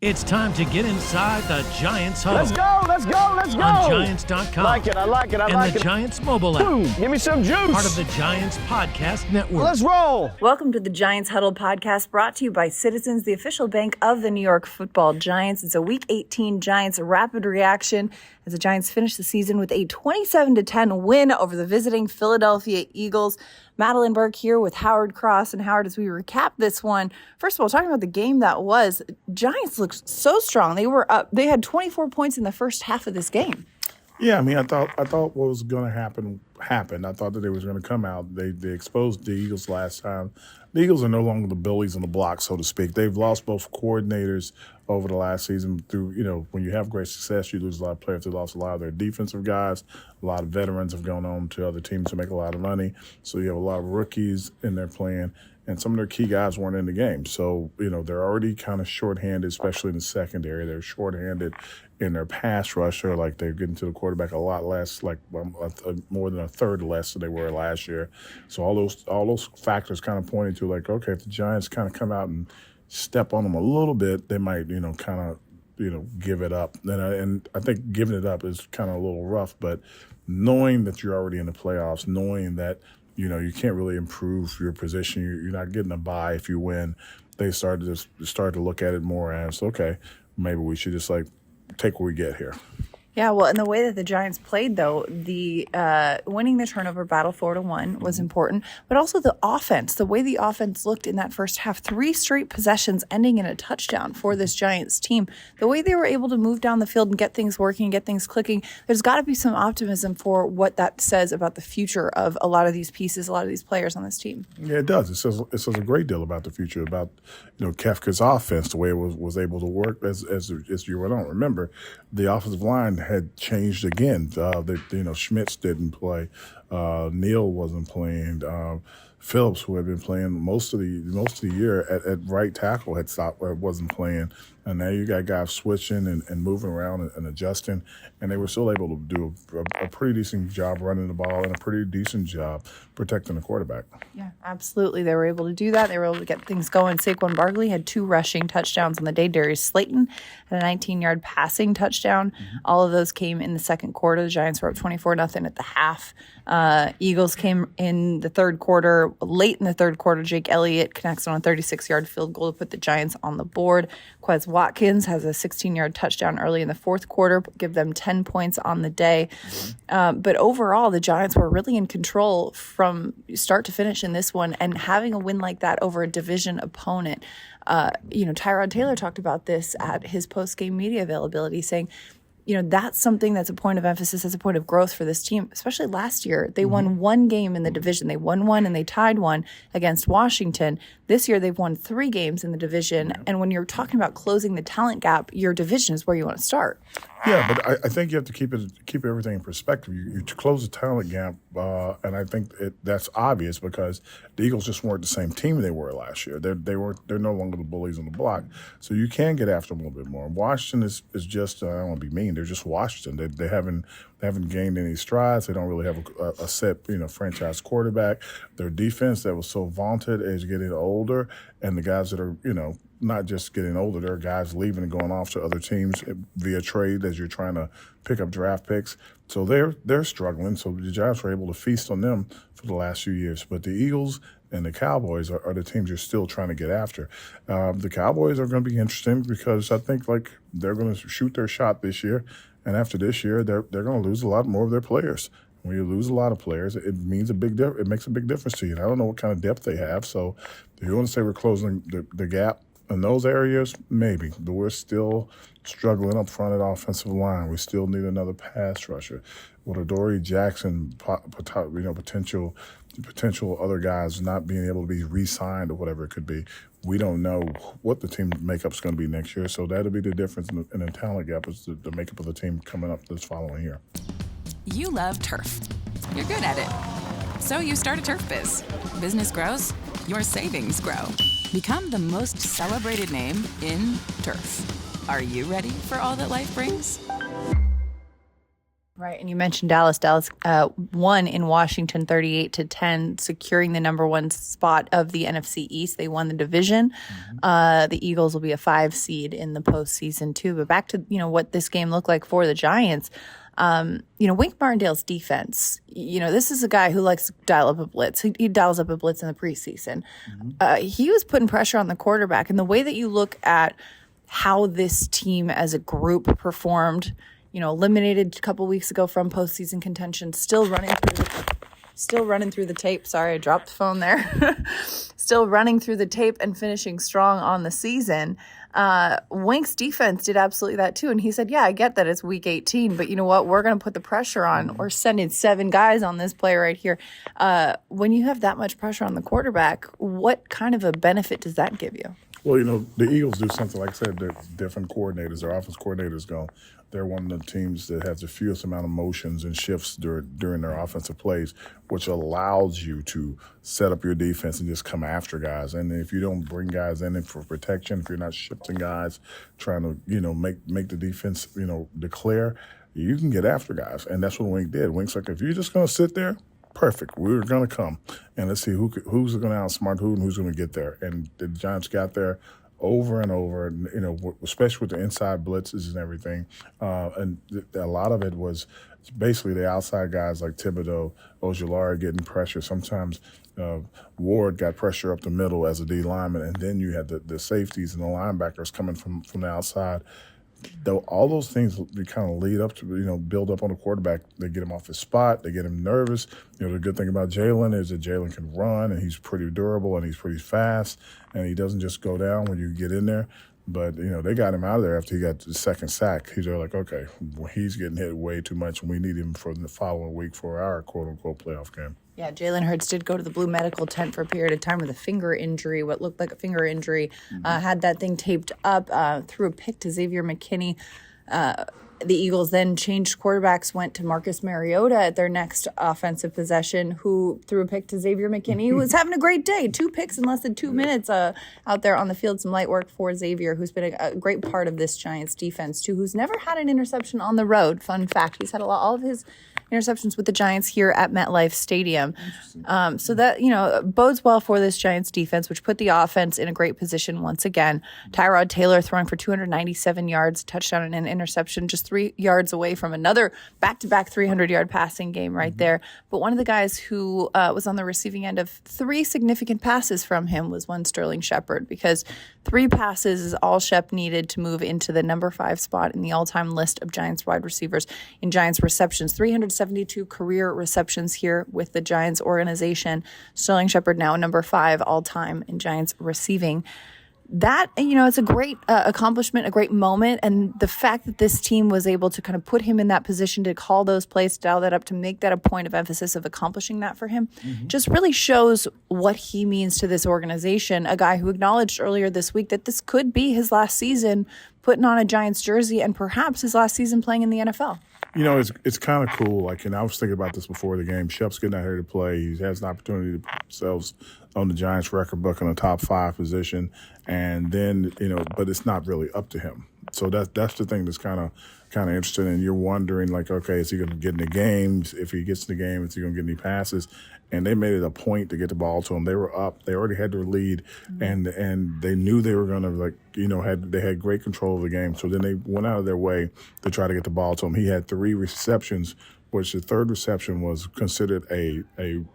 It's time to get inside the Giants Huddle. Let's go, let's go, let's go. On Giants.com. I like it, I like it. And the Giants mobile app. Boom, give me some juice. Part of the Giants Podcast Network. Let's roll. Welcome to the Giants Huddle podcast, brought to you by Citizens, the official bank of the New York Football Giants. It's a Week 18 Giants rapid reaction as the Giants finish the season with a 27-10 win over the visiting Philadelphia Eagles. Madelyn, Burke here with Howard Cross. And Howard, as we recap this one, first of all, talking about the game that was, Giants looked so strong. They were up. They had 24 points in the first half of this game. Yeah, I mean, I thought what was going to happen happened. I thought that they was going to come out. They exposed the Eagles last time. The Eagles are no longer the bullies on the block, so to speak. They've lost both coordinators over the last season. Through, when you have great success, you lose a lot of players. They lost a lot of their defensive guys. A lot of veterans have gone on to other teams to make a lot of money. So you have a lot of rookies in their plan, and some of their key guys weren't in the game. So, they're already kind of shorthanded, especially in the secondary. They're shorthanded in their pass rusher, like they're getting to the quarterback a lot less, like more than a third less than they were last year. So all those factors kind of pointing to like, okay, if the Giants kind of come out and step on them a little bit, they might, kind of, give it up. And I think giving it up is kind of a little rough, but knowing that you're already in the playoffs, knowing that, you can't really improve your position, you're not getting a bye if you win, they started to look at it more as, okay, maybe we should just take what we get here. Yeah, well, and the way that the Giants played, though, the winning the turnover battle 4-1 was important, but also the offense, the way the offense looked in that first half, 3 straight possessions ending in a touchdown for this Giants team. The way they were able to move down the field and get things working, get things clicking, there's got to be some optimism for what that says about the future of a lot of these pieces, a lot of these players on this team. Yeah, it does. It says a great deal about the future, about Kefka's offense, the way it was able to work as you went on. Remember, the offensive line had changed again. Schmitz didn't play. Neal wasn't playing. Phillips, who had been playing most of the year at right tackle, wasn't playing. And now you got guys switching and moving around and adjusting, and they were still able to do a pretty decent job running the ball and a pretty decent job protecting the quarterback. Yeah, absolutely. They were able to do that. They were able to get things going. Saquon Barkley had 2 rushing touchdowns on the day. Darius Slayton had a 19-yard passing touchdown. Mm-hmm. All of those came in the second quarter. The Giants were up 24-0 at the half. Eagles came in the third quarter. Late in the third quarter, Jake Elliott connects on a 36-yard field goal to put the Giants on the board. Quez Watkins has a 16-yard touchdown early in the fourth quarter, give them 10 points on the day. But overall, the Giants were really in control from start to finish in this one, and having a win like that over a division opponent. Tyrod Taylor talked about this at his post-game media availability, saying, that's something that's a point of emphasis, as a point of growth for this team, especially last year. They won 1 game in the division. They won 1 and they tied 1 against Washington. This year, they've won 3 games in the division. And when you're talking about closing the talent gap, your division is where you want to start. Yeah, but I think you have to keep everything in perspective. You close the talent gap, and I think that's obvious because the Eagles just weren't the same team they were last year. They're no longer the bullies on the block, so you can get after them a little bit more. Washington is just I don't want to be mean. They're just Washington. They haven't gained any strides. They don't really have a set franchise quarterback. Their defense that was so vaunted is getting older, and the guys that are not just getting older, there are guys leaving and going off to other teams via trade as you're trying to pick up draft picks. So they're struggling. So the Giants were able to feast on them for the last few years. But the Eagles and the Cowboys are the teams you're still trying to get after. The Cowboys are going to be interesting because I think they're going to shoot their shot this year. And after this year, they're going to lose a lot more of their players. When you lose a lot of players, it makes a big difference to you. And I don't know what kind of depth they have. So if you want to say we're closing the gap in those areas, maybe. But we're still struggling up front at offensive line. We still need another pass rusher. With Adoree Jackson, potential other guys not being able to be re-signed or whatever it could be, we don't know what the team makeup's going to be next year. So that'll be the difference in the talent gap is the makeup of the team coming up this following year. You love turf. You're good at it. So you start a turf biz. Business grows, your savings grow. Become the most celebrated name in turf. Are you ready for all that life brings? Right, and you mentioned Dallas. Dallas won in Washington 38-10, securing the number one spot of the NFC East. They won the division. The Eagles will be a 5 seed in the postseason too. But back to what this game looked like for the Giants. Wink Martindale's defense. This is a guy who likes to dial up a blitz. He dials up a blitz in the preseason. He was putting pressure on the quarterback, and the way that you look at how this team as a group performed. Eliminated a couple weeks ago from postseason contention, still running through the tape. Sorry, I dropped the phone there. Still running through the tape and finishing strong on the season. Wink's defense did absolutely that too. And he said, yeah, I get that it's week 18, but you know what? We're going to put the pressure on. We're sending 7 guys on this play right here. When you have that much pressure on the quarterback, what kind of a benefit does that give you? Well, the Eagles do something, like I said, they're different coordinators. Their offense coordinators they're one of the teams that has the fewest amount of motions and shifts during their offensive plays, which allows you to set up your defense and just come after guys. And if you don't bring guys in for protection, if you're not shifting guys, trying to, make the defense, declare, you can get after guys. And that's what Wink did. Wink's like, if you're just going to sit there, perfect. We're going to come. And let's see who's going to outsmart who and who's going to get there. And the Giants got there over and over, especially with the inside blitzes and everything. And a lot of it was basically the outside guys like Thibodeau, Ojulari getting pressure. Sometimes Ward got pressure up the middle as a D lineman, and then you had the safeties and the linebackers coming from the outside. Though all those things kind of lead up to, build up on the quarterback. They get him off his spot. They get him nervous. The good thing about Jalen is that Jalen can run, and he's pretty durable, and he's pretty fast, and he doesn't just go down when you get in there. But, they got him out of there after he got the second sack. He's like, okay, well, he's getting hit way too much, and we need him for the following week for our quote-unquote playoff game. Yeah, Jalen Hurts did go to the Blue medical tent for a period of time with a finger injury, what looked like a finger injury. Had that thing taped up, threw a pick to Xavier McKinney. The Eagles then changed quarterbacks, went to Marcus Mariota at their next offensive possession, who threw a pick to Xavier McKinney, who was having a great day. 2 picks in less than 2 minutes out there on the field. Some light work for Xavier, who's been a great part of this Giants defense, too, who's never had an interception on the road. Fun fact, he's had all of his interceptions with the Giants here at MetLife Stadium. So that, bodes well for this Giants defense, which put the offense in a great position once again. Tyrod Taylor throwing for 297 yards, touchdown and an interception, just 3 yards away from another back-to-back 300-yard passing game right there. But one of the guys who was on the receiving end of 3 significant passes from him was one Sterling Shepard, because 3 passes is all Shep needed to move into the number 5 spot in the all-time list of Giants wide receivers in Giants receptions. 372 career receptions here with the Giants organization. Sterling Shepard now number 5 all-time in Giants receiving. That, it's a great accomplishment, a great moment. And the fact that this team was able to kind of put him in that position to call those plays, to dial that up, to make that a point of emphasis of accomplishing that for him, just really shows what he means to this organization. A guy who acknowledged earlier this week that this could be his last season putting on a Giants jersey, and perhaps his last season playing in the NFL. It's kind of cool. I was thinking about this before the game. Shep's getting out here to play. He has an opportunity to put himself on the Giants record book in a top 5 position. And then, but it's not really up to him. So that's the thing that's kind of interesting. And you're wondering, okay, is he going to get in the games? If he gets in the game, is he going to get any passes? And they made it a point to get the ball to him. They were up. They already had their lead, and they knew they were going to, they had great control of the game. So then they went out of their way to try to get the ball to him. He had 3 receptions, which the third reception was considered a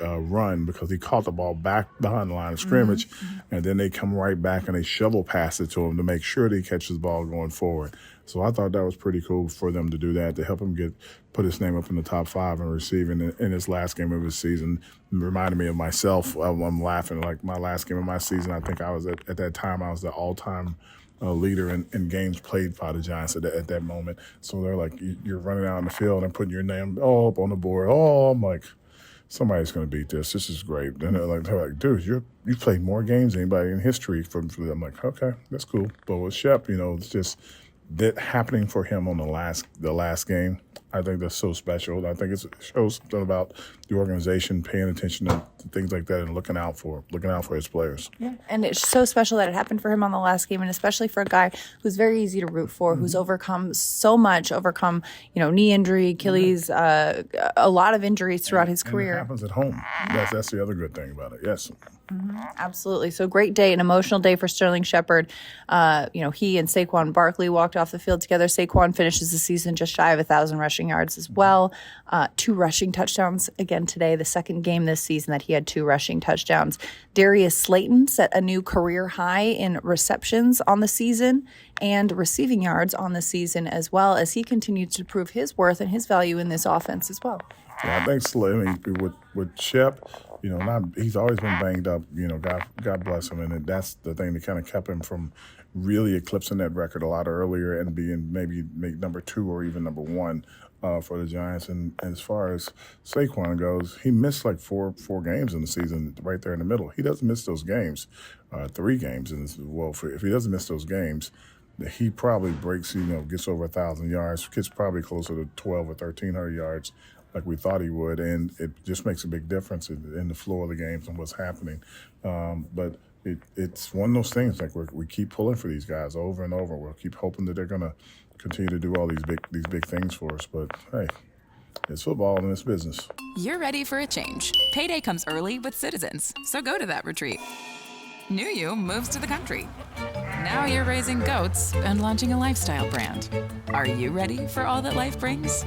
run because he caught the ball back behind the line of scrimmage, and then they come right back and they shovel pass it to him to make sure that he catches the ball going forward. So I thought that was pretty cool for them to do that, to help him put his name up in the top 5 and receiving in his last game of his season. It reminded me of myself. I'm laughing, my last game of my season. I think I was at that time, I was the all-time leader in games played by the Giants at that moment. So they're like, you're running out on the field and putting your name up on the board. Oh, I'm like, somebody's going to beat this. This is great. And they're like, dude, you played more games than anybody in history for them. I'm like, okay, that's cool. But with Shep, it's just that happening for him on the last game. I think that's so special. I think it shows something about the organization paying attention to things like that and looking out for its players. Yeah, and it's so special that it happened for him on the last game, and especially for a guy who's very easy to root for, who's overcome so much, knee injury, Achilles, a lot of injuries throughout his career. And it happens at home. That's the other good thing about it. Yes. Absolutely. So great day, an emotional day for Sterling Shepard. He and Saquon Barkley walked off the field together. Saquon finishes the season just shy of 1,000 rushing yards as well. 2 rushing touchdowns again today, the second game this season that he had 2 rushing touchdowns. Darius Slayton set a new career high in receptions on the season and receiving yards on the season, as well as he continues to prove his worth and his value in this offense as well. Yeah, I think Slayton with Shep, he's always been banged up. God bless him, and that's the thing that kind of kept him from really eclipsing that record a lot earlier and being maybe number 2 or even number 1 for the Giants. And as far as Saquon goes, he missed like four games in the season, right there in the middle. He doesn't miss those games, 3 games, and if he doesn't miss those games, he probably breaks, gets over 1,000 yards, gets probably closer to 1,200 or 1,300 yards. Like we thought he would, and it just makes a big difference in the flow of the games and what's happening. But it's one of those things, like we keep pulling for these guys over and over. We'll keep hoping that they're going to continue to do all these big things for us. But hey, it's football and it's business. You're ready for a change. Payday comes early with Citizens, so go to that retreat. New You moves to the country. Now you're raising goats and launching a lifestyle brand. Are you ready for all that life brings?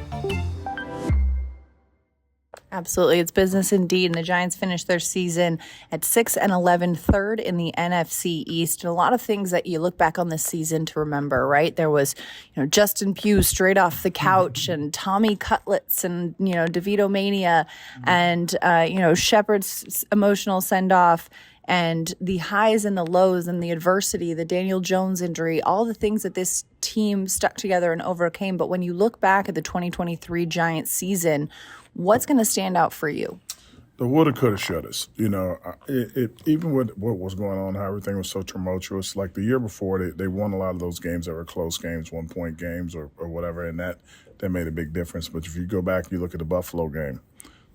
Absolutely. It's business indeed. And the Giants finished their season at 6-11, third in the NFC East. And a lot of things that you look back on this season to remember, right? There was, Justin Pugh straight off the couch and Tommy Cutlets and, DeVito Mania and, Shepard's emotional send-off and the highs and the lows and the adversity, the Daniel Jones injury, all the things that this team stuck together and overcame. But when you look back at the 2023 Giants season, what's going to stand out for you? The woulda, coulda, shouldas. Even with what was going on, how everything was so tumultuous. Like the year before, they won a lot of those games that were close games, 1-point games or whatever, and that made a big difference. But if you go back, you look at the Buffalo game,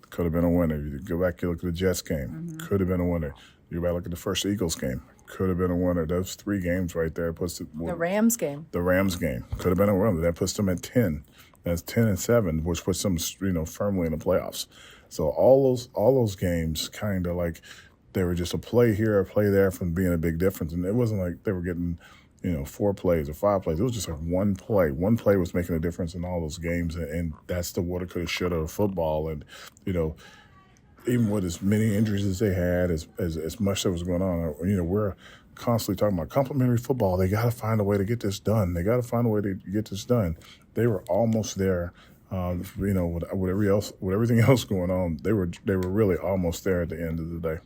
could have been a winner. You go back, you look at the Jets game, could have been a winner. You go back, look at the first Eagles game, could have been a winner. Those 3 games right there puts the Rams game. The Rams game could have been a winner. That puts them at 10. That's 10-7, which puts them, firmly in the playoffs. So all those games kind of like they were just a play here, a play there from being a big difference. And it wasn't like they were getting, 4 plays or 5 plays. It was just like one play. One play was making a difference in all those games, and that's the woulda, coulda, shoulda of football. And even with as many injuries as they had, as much that was going on, we're constantly talking about complimentary football. They got to find a way to get this done. They were almost there. With everything else going on, they were really almost there at the end of the day.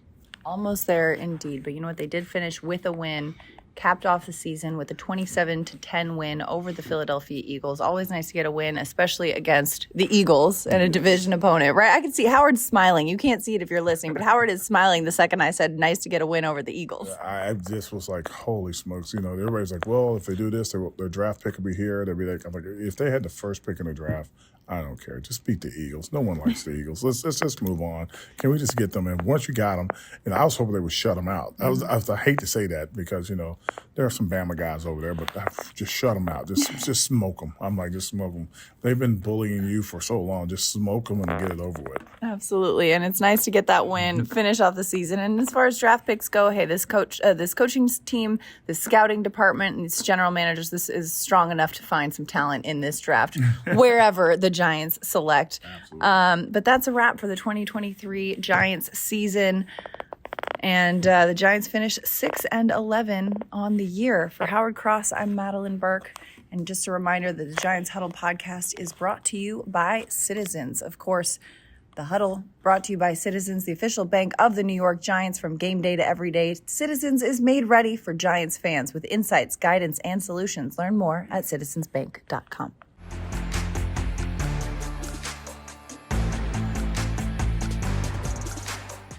Almost there indeed. But you know what? They did finish with a win, capped off the season with a 27-10 win over the Philadelphia Eagles. Always nice to get a win, especially against the Eagles and a division opponent, right? I can see Howard's smiling. You can't see it if you're listening, but Howard is smiling the second I said nice to get a win over the Eagles. I just was like, holy smokes. Everybody's like, well, if they do this, their draft pick will be here. They'll be like, I'm like, if they had the first pick in the draft, I don't care. Just beat the Eagles. No one likes the Eagles. Let's just move on. Can we just get them in? Once you got them, and I was hoping they would shut them out. I hate to say that because there are some Bama guys over there, but just shut them out. Just smoke them. I'm like, just smoke them. They've been bullying you for so long. Just smoke them and get it over with. Absolutely, and it's nice to get that win, finish off the season. And as far as draft picks go, hey, this coaching team, this scouting department, and these general managers, this is strong enough to find some talent in this draft wherever the Giants select. But that's a wrap for the 2023 Giants season. And the Giants finish 6-11 on the year. For Howard Cross, I'm Madelyn Burke. And just a reminder that the Giants Huddle podcast is brought to you by Citizens. Of course, the Huddle brought to you by Citizens, the official bank of the New York Giants from game day to every day. Citizens is made ready for Giants fans with insights, guidance, and solutions. Learn more at citizensbank.com.